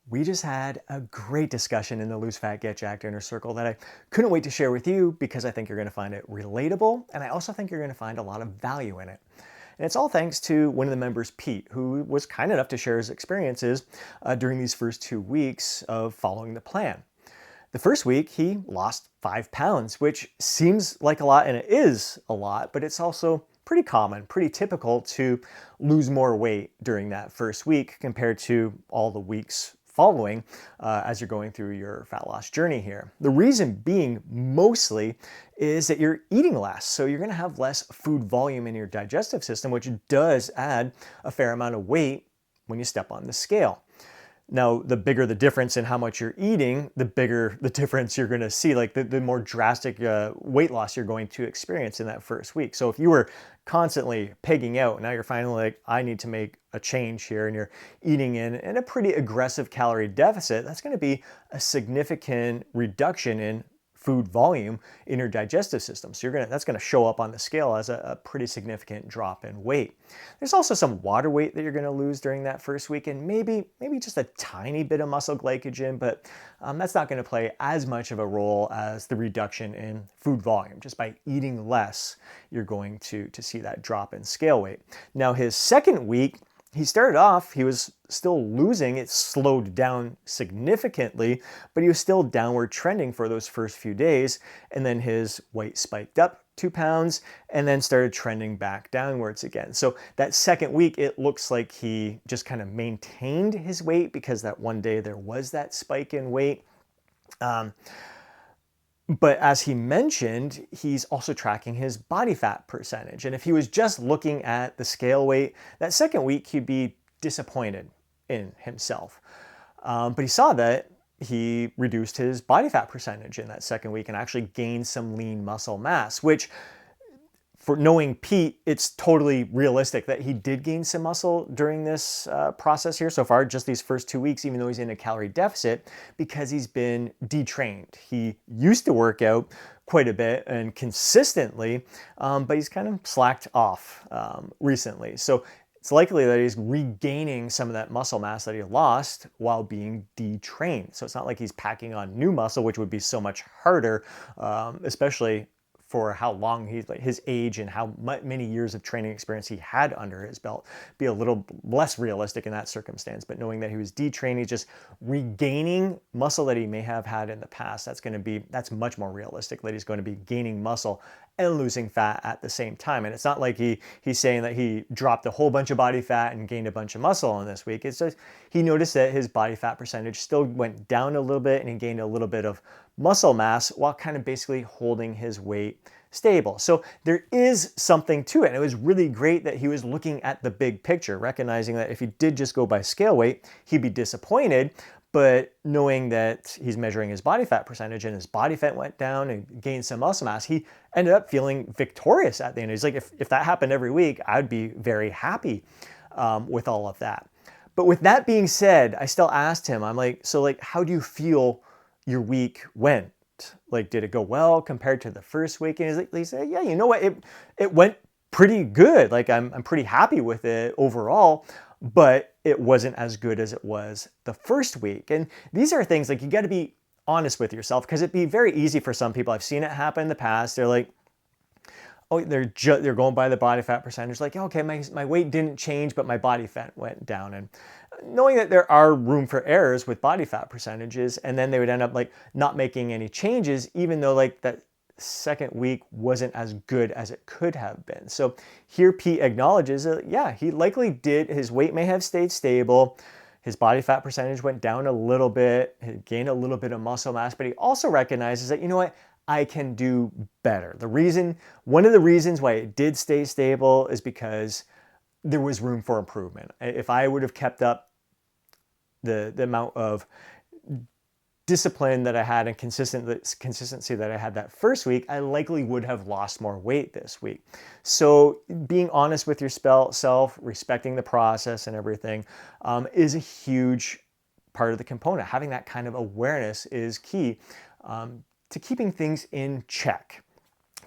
We just had a great discussion in the Lose Fat, Get Jacked Inner Circle that I couldn't wait to share with you because I think you're going to find it relatable, and I also think you're going to find a lot of value in it. And it's all thanks to one of the members, Pete, who was kind enough to share his experiences during these first 2 weeks of following the plan. The first week, he lost 5 pounds, which seems like a lot, and it is a lot, but it's also pretty common, pretty typical to lose more weight during that first week compared to all the weeks following as you're going through your fat loss journey here. The reason being mostly is that you're eating less. So you're going to have less food volume in your digestive system, which does add a fair amount of weight when you step on the scale. Now, the bigger the difference in how much you're eating, the bigger the difference you're going to see, like the more drastic weight loss you're going to experience in that first week. So if you were constantly pigging out, now you're finally like, I need to make a change here, and you're eating in a pretty aggressive calorie deficit, that's going to be a significant reduction in food volume in your digestive system. So that's going to show up on the scale as a pretty significant drop in weight. There's also some water weight that you're going to lose during that first week, and maybe just a tiny bit of muscle glycogen, but that's not going to play as much of a role as the reduction in food volume. Just by eating less, you're going to see that drop in scale weight. Now, his second week, he started off, he was still losing. It slowed down significantly, but he was still downward trending for those first few days. And then his weight spiked up 2 pounds and then started trending back downwards again. So that second week, it looks like he just kind of maintained his weight because that one day there was that spike in weight. But as he mentioned, he's also tracking his body fat percentage. And if he was just looking at the scale weight, that second week, he'd be disappointed in himself. But he saw that he reduced his body fat percentage in that second week and actually gained some lean muscle mass, which, for knowing Pete, it's totally realistic that he did gain some muscle during this process here so far, just these first 2 weeks, even though he's in a calorie deficit, because he's been detrained. He used to work out quite a bit and consistently, but he's kind of slacked off recently. So it's likely that he's regaining some of that muscle mass that he lost while being detrained. So it's not like he's packing on new muscle, which would be so much harder, especially for how long his age and how many years of training experience he had under his belt. Be a little less realistic in that circumstance, but knowing that he was detrained, he's just regaining muscle that he may have had in the past. That's much more realistic, that he's going to be gaining muscle and losing fat at the same time. And it's not like he's saying that he dropped a whole bunch of body fat and gained a bunch of muscle in this week. It's just he noticed that his body fat percentage still went down a little bit and he gained a little bit of muscle mass while kind of basically holding his weight stable. So there is something to it. And it was really great that he was looking at the big picture, recognizing that if he did just go by scale weight, he'd be disappointed. But knowing that he's measuring his body fat percentage and his body fat went down and gained some muscle mass, he ended up feeling victorious at the end. He's like, if that happened every week, I'd be very happy with all of that. But with that being said, I still asked him, I'm like, so like, how do you feel your week went? Like, did it go well compared to the first week? And he said, yeah, you know what? It went pretty good. Like, I'm pretty happy with it overall, but it wasn't as good as it was the first week. And these are things like you got to be honest with yourself, because it'd be very easy for some people. I've seen it happen in the past. They're like, oh, they're going by the body fat percentage. Like, okay, my weight didn't change, but my body fat went down. And knowing that there are room for errors with body fat percentages, and then they would end up like not making any changes, even though like that second week wasn't as good as it could have been. So here Pete acknowledges that, yeah, he likely did. His weight may have stayed stable. His body fat percentage went down a little bit. He gained a little bit of muscle mass, but he also recognizes that, you know what? I can do better. One of the reasons why it did stay stable is because there was room for improvement. If I would have kept up the amount of discipline that I had and consistency that I had that first week, I likely would have lost more weight this week. So being honest with yourself, respecting the process and everything is a huge part of the component. Having that kind of awareness is key to keeping things in check.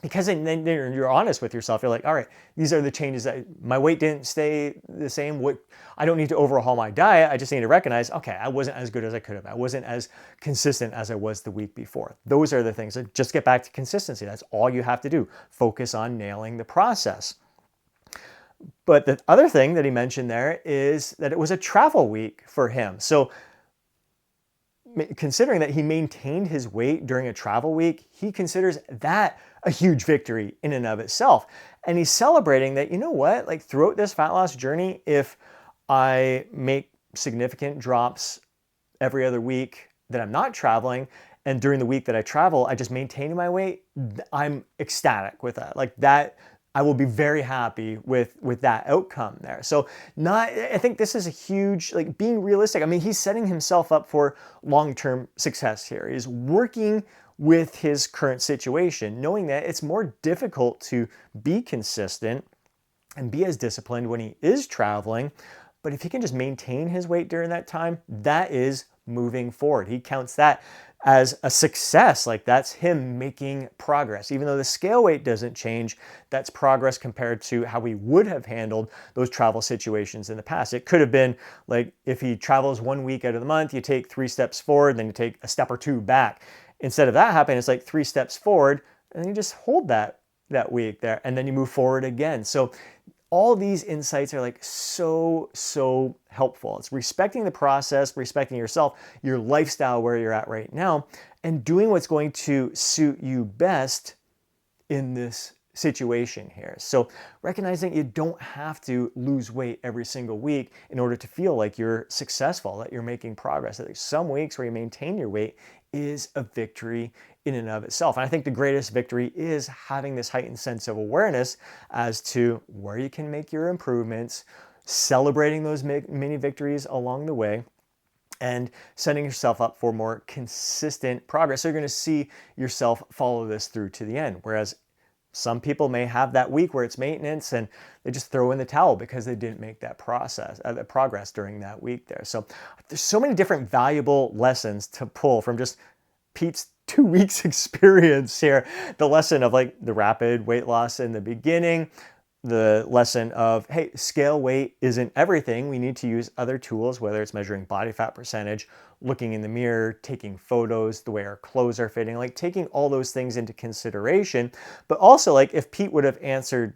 because then you're honest with yourself. You're like, all right, these are the changes that my weight didn't stay the same. What I don't need to overhaul my diet. I just need to recognize, okay, I wasn't as good as I could have. I wasn't as consistent as I was the week before. Those are the things. Just get back to consistency. That's all you have to do. Focus on nailing the process. But the other thing that he mentioned there is that it was a travel week for him. So considering that he maintained his weight during a travel week, he considers that a huge victory in and of itself. And he's celebrating that, you know what, like throughout this fat loss journey, if I make significant drops every other week that I'm not traveling, and during the week that I travel, I just maintain my weight, I'm ecstatic with that. Like that, I will be very happy with that outcome there. So I think this is a huge, like being realistic. I mean, he's setting himself up for long-term success here. He's working with his current situation, knowing that it's more difficult to be consistent and be as disciplined when he is traveling. But if he can just maintain his weight during that time, that is moving forward. He counts that as a success. Like that's him making progress. Even though the scale weight doesn't change, that's progress compared to how we would have handled those travel situations in the past. It could have been like if he travels 1 week out of the month, you take 3 steps forward, then you take a step or 2 back. Instead of that happening, it's like 3 steps forward, and you just hold that week there, and then you move forward again. So all these insights are like so helpful. It's respecting the process, respecting yourself, your lifestyle where you're at right now, and doing what's going to suit you best in this situation here. So recognizing you don't have to lose weight every single week in order to feel like you're successful, that you're making progress. That there's some weeks where you maintain your weight is a victory in and of itself. And I think the greatest victory is having this heightened sense of awareness as to where you can make your improvements, celebrating those mini victories along the way, and setting yourself up for more consistent progress. So you're going to see yourself follow this through to the end. Whereas some people may have that week where it's maintenance and they just throw in the towel because they didn't make that progress during that week there. So there's so many different valuable lessons to pull from just Pete's 2 weeks experience here. The lesson of like the rapid weight loss in the beginning, the lesson of, hey, scale weight isn't everything. We need to use other tools, whether it's measuring body fat percentage, looking in the mirror, taking photos, the way our clothes are fitting, like taking all those things into consideration. But also like if Pete would have answered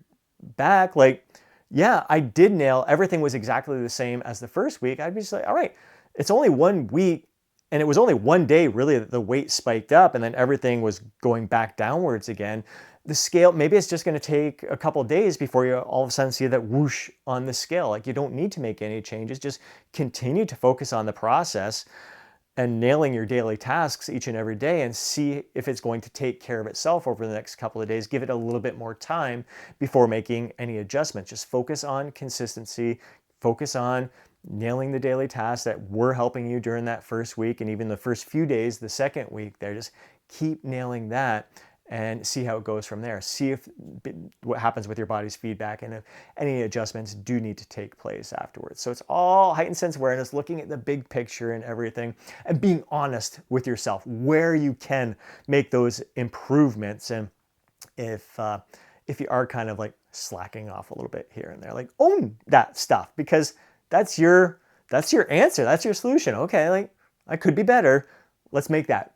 back, like, yeah, I did nail, everything was exactly the same as the first week, I'd be just like, all right, it's only 1 week. And it was only 1 day really that the weight spiked up and then everything was going back downwards again. The scale, maybe it's just going to take a couple of days before you all of a sudden see that whoosh on the scale. Like you don't need to make any changes. Just continue to focus on the process and nailing your daily tasks each and every day and see if it's going to take care of itself over the next couple of days. Give it a little bit more time before making any adjustments. Just focus on consistency, focus on nailing the daily tasks that were helping you during that first week and even the first few days, the second week there. Just keep nailing that and see how it goes from there. See if what happens with your body's feedback and if any adjustments do need to take place afterwards. So it's all heightened sense awareness, looking at the big picture and everything, and being honest with yourself where you can make those improvements. And if you are kind of like slacking off a little bit here and there, like own that stuff, because that's your answer. That's your solution. Okay, like I could be better. Let's make that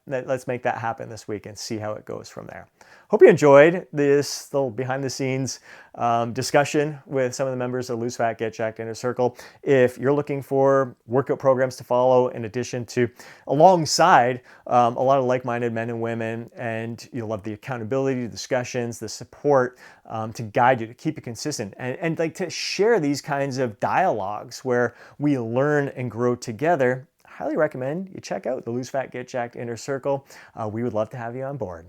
happen this week and see how it goes from there. Hope you enjoyed this little behind the scenes discussion with some of the members of Lose Fat, Get Jacked Inner Circle. If you're looking for workout programs to follow in addition to alongside a lot of like-minded men and women, and you love the accountability, the discussions, the support to guide you, to keep you consistent, and like to share these kinds of dialogues where we learn and grow together, highly recommend you check out the Lose Fat, Get Jacked Inner Circle. We would love to have you on board.